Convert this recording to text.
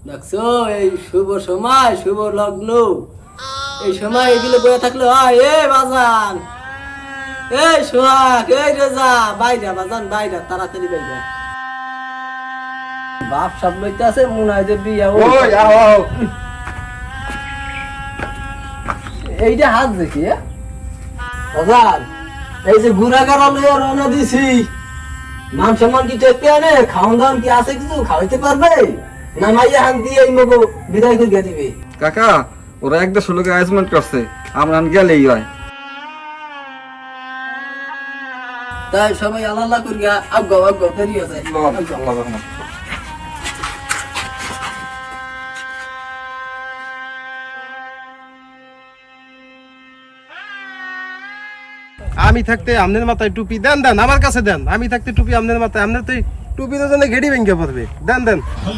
দেখছো এই শুভ সময় শুভ লগ্ন, এই সময় এগুলো বয়ে থাকলে হয়। এ বাজান, এই সোহাগ, এই রেজা, বাইরা বাজান বাইরা, তাড়াতাড়ি বাইরা। বাপ সব লইতে আছে, মনে হয় যে বিয়া ওই আও এইটা হাত দেখি। বাজান এই যে গুড়াগাড়া লইয়া রওনা দিছি, মান সম্মান কি টেকে আনে? খাওয়ান দাওয়ান কি আছে? কিছু খাওয়াইতে পারবে না? মাইয়া হান দিয়ে এই মগো বিদায় করে দিবে। কাকা, ওরা 1-1.5 লোকের অ্যারেঞ্জমেন্ট করছে, আমরা গেলেই হয়। তাই সবাই আল্লাহ করিয়া আগাও আগাও দেরি হয়ে যায়। আমি থাকতে আমনের মাথায় টুপি দেন, দেন আমার কাছে দেন। আমি থাকতে টুপি আমনের মাথায়, আমনের তো টুপি তো জানে ঘেড়ি ভেঙে পড়বে। দেন দেন।